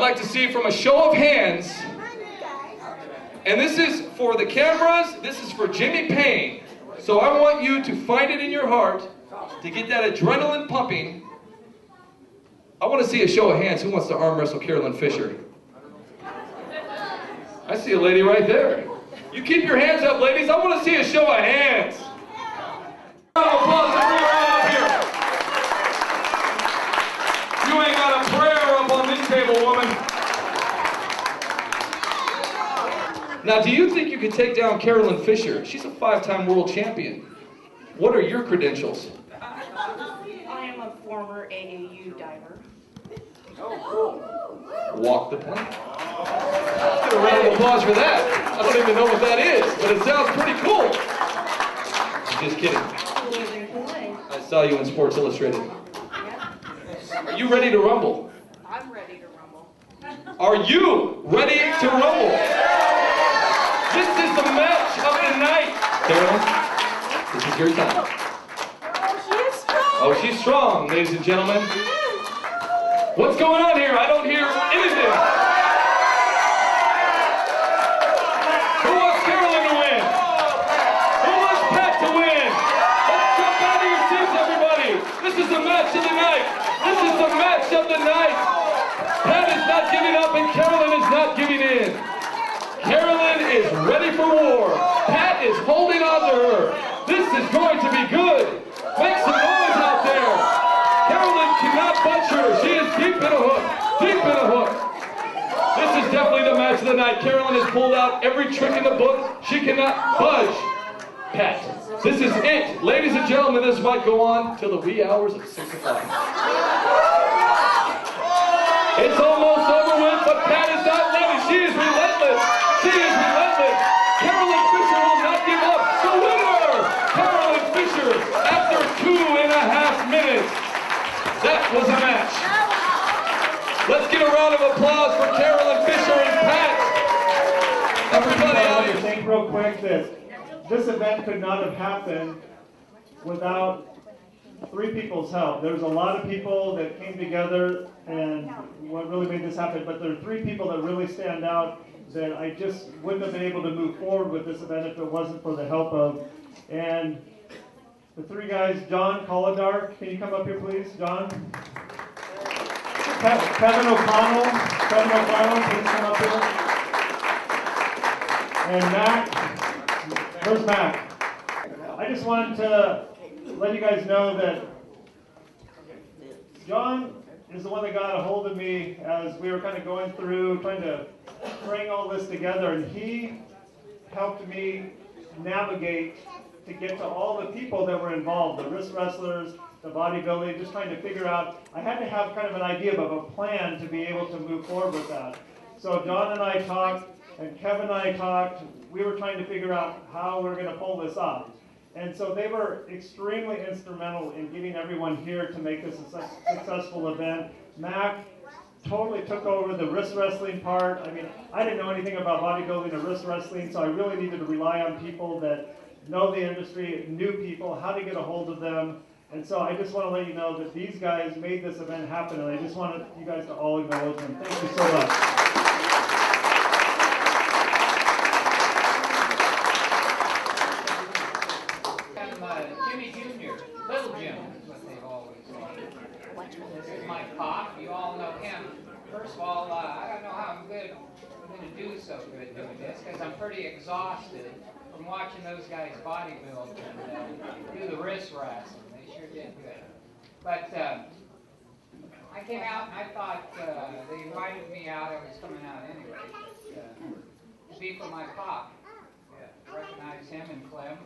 like to see from a show of hands, and this is for the cameras, this is for Jimmy Payne. So I want you to find it in your heart to get that adrenaline pumping. I want to see a show of hands. Who wants to arm wrestle Carolyn Fisher? I see a lady right there. You keep your hands up, ladies. I want to see a show of hands. Round of applause to bring her on up here. You ain't got a prayer up on this table, woman. Now, do you think you could take down Carolyn Fisher? She's a 5-time world champion. What are your credentials? I am a former AAU diver. Oh, cool. Walk the plank. Get a round of applause for that. I don't even know what that is, but it sounds pretty cool. Just kidding. I saw you in Sports Illustrated. Are you ready to rumble? I'm ready to rumble. Are you ready to rumble? This is the match of the night. Carolyn, this is your time. Oh, she is strong. Oh, she's strong, ladies and gentlemen. What's going on here? I don't hear anything. Who wants Carolyn to win? Who wants Pat to win? Let's jump out of your seats, everybody. This is the match of the night. This is the match of the night. Pat is not giving up and Carolyn is not giving in. Carolyn is ready for war. Pat is holding on to her. This is going to be good. Make some noise out there. Carolyn cannot budge her. She is deep in a hook. Deep in a hook. This is definitely the match of the night. Carolyn has pulled out every trick in the book. She cannot budge Pat. This is it. Ladies and gentlemen, this might go on till the wee hours of 6 o'clock. It's almost over with, but Pat is not ready. She is relentless. She is relentless. Carolyn Fisher will not give up. The winner, Carolyn Fisher, after 2.5 minutes. That was a match. Let's get a round of applause for Carolyn Fisher and Pat. Everybody I out want to here. think real quick that this event could not have happened without 3 people's help. There's a lot of people that came together and what really made this happen, but there are 3 people that really stand out that I just wouldn't have been able to move forward with this event if it wasn't for the help of. And the 3 guys, John Colladar, can you come up here please, John? Kevin O'Connell, please come up here. And Mac, where's Mac? I just wanted to let you guys know that John is the one that got a hold of me as we were kind of going through, trying to bring all this together, and he helped me navigate to get to all the people that were involved, the wrist wrestlers, the bodybuilding, just trying to figure out, I had to have kind of an idea of a plan to be able to move forward with that. So John and I talked, and Kevin and I talked, we were trying to figure out how we were going to pull this off. And so they were extremely instrumental in getting everyone here to make this a successful event. Mac totally took over the wrist wrestling part. I mean, I didn't know anything about bodybuilding or wrist wrestling, so I really needed to rely on people that know the industry, knew people, how to get a hold of them. And so I just want to let you know that these guys made this event happen, and I just wanted you guys to all acknowledge them. Thank you so much. Jimmy Jr., Little Jim is what they've always called him. This is my pop. You all know him. First of all, I don't know how I'm going to do so good doing this because I'm pretty exhausted from watching those guys bodybuild and do the wrist wrestling. They sure did good. But I came out and I thought they invited me out. I was coming out anyway to be for my pop. Recognize him and Clem.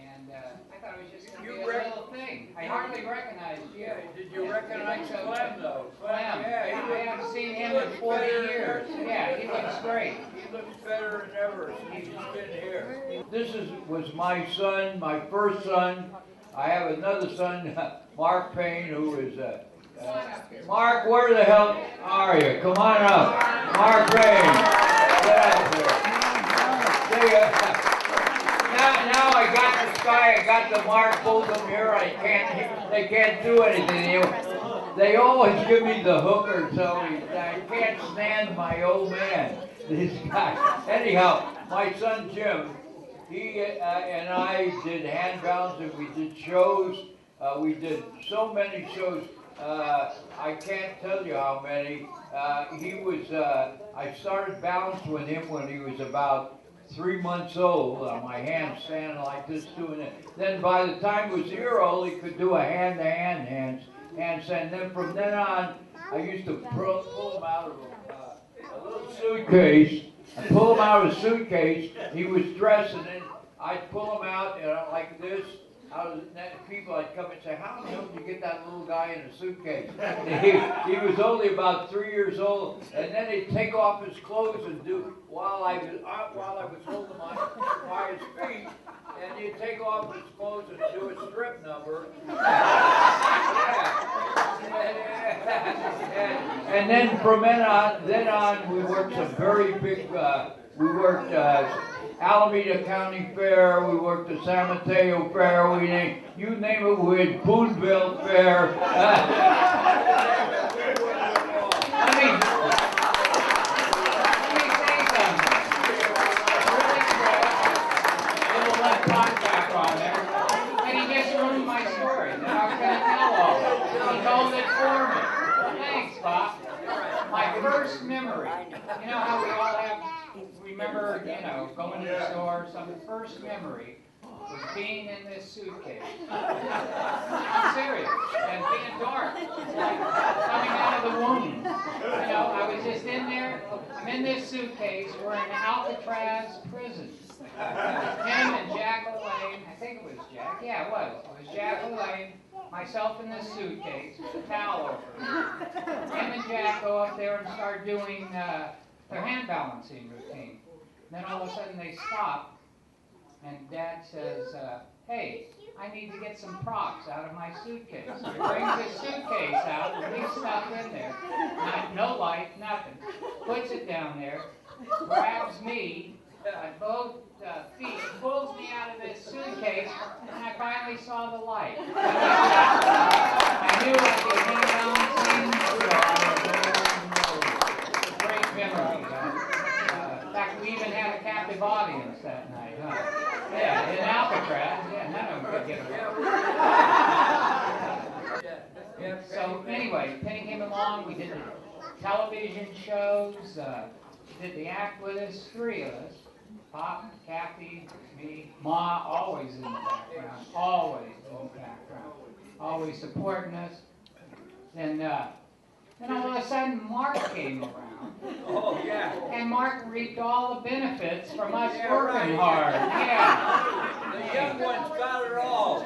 And I thought it was just going to be a little thing. I hardly recognized you. Did you recognize Clem, though? Clem. Yeah, I haven't seen him in 40 years. Yeah, he looks great. He looks better than ever since he's been here. This was my son, my first son. I have another son, Mark Payne, who is Mark, where the hell are you? Come on up. Mark Payne. Get out there. Now I got this guy, I got the Mark, both of them here. They can't do anything. they always give me the hooker, so I can't stand my old man, this guy. Anyhow, my son Jim, he and I did hand balance and we did shows. We did so many shows. I can't tell you how many. I started balance with him when he was about 3 months old. My hand standing like this doing it. Then by the time he was a year old, he could do a hand-to-hand handstand. Then from then on, I used to pull him out of a little suitcase. I pull him out of a suitcase. He was dressed, and then I'd pull him out, like this. People would come and say, how the hell did you get that little guy in a suitcase? He was only about 3 years old, and then he'd take off his clothes and do, while I was holding him by his feet, and he'd take off his clothes and do a strip number. And then from then on, we worked some very big, we worked Alameda County Fair, we worked the San Mateo Fair, you name it, we had Boonville Fair. Let me say something. Really quick, little left back on there, and he just ruined my story that I was going to tell all. He told it for me. Thanks, Bob. My first memory, you know how we all have, remember, going to the store, some first memory was being in this suitcase. I'm serious. And being dark. It's like coming out of the womb. I was just in there. I'm in this suitcase. We're in Alcatraz prison. Him and Jack O'Lane. I think it was Jack. Yeah, it was. It was Jack O'Lane. Myself in this suitcase with a towel over me. Him and Jack go up there and start doing their hand balancing routine. Then all of a sudden they stop, and Dad says, hey, I need to get some props out of my suitcase. He brings his suitcase out, with his stuff in there, no light, nothing. Puts it down there, grabs me by both feet, pulls me out of this suitcase, and I finally saw the light. I knew I could hang balancing. Great memory. In fact, we even had a captive audience that night, huh? Yeah, in Alcatraz. Yeah, none of them could get away. So anyway, Penny came along. We did the television shows. Did the act with us, 3 of us. Pop, Kathy, me, Ma, always in the background. Always in the background. Always supporting us. And then all of a sudden, Mark came around. Oh, yeah. And Mark reaped all the benefits from us working hard. Yeah. The young ones got it all.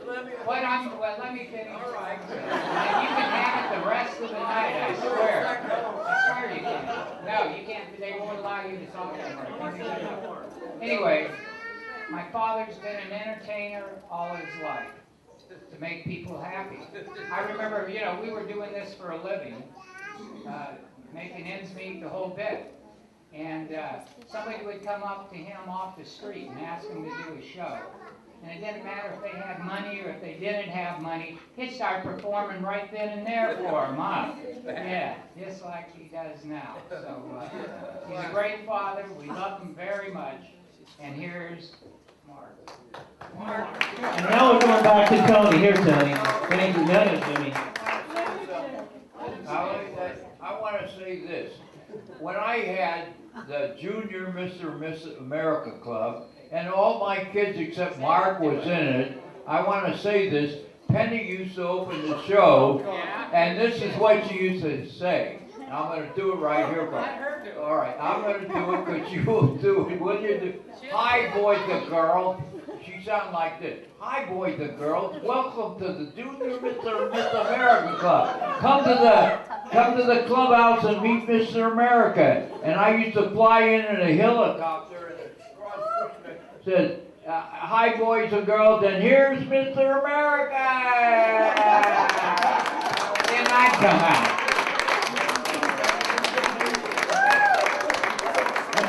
Let me finish. All right. And you can have it the rest of the night, I swear. I swear you can. No, you can't. They won't allow you to talk anymore. Anyway, my father's been an entertainer all his life to make people happy. I remember, we were doing this for a living, making ends meet the whole bit. And somebody would come up to him off the street and ask him to do a show. And it didn't matter if they had money or if they didn't have money. He'd start performing right then and there for them, huh? Yeah, just like he does now. So he's a great father. We love him very much. And here's Mark. And now we're going back to Tony. Here, Tony. Thank you. No, Jimmy. I want to say this. When I had the Junior Mr. and Miss America Club, and all my kids except Mark was in it, I want to say this. Penny used to open the show, and this is what she used to say. I'm going to do it right here, but all right, I'm going to do it because you will do it. Will you do? Hi, boys and girls. She sounded like this. Hi, boys and girls. Welcome to the Junior Mr. and Miss America Club. Come to the clubhouse and meet Mr. America. And I used to fly in a helicopter and said, hi, boys and girls, and here's Mr. America. Then I'd come out.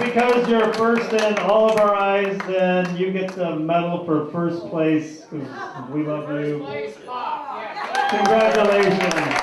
Because you're first in all of our eyes, then you get the medal for first place. We love you. First place, Bob. Yeah. Congratulations.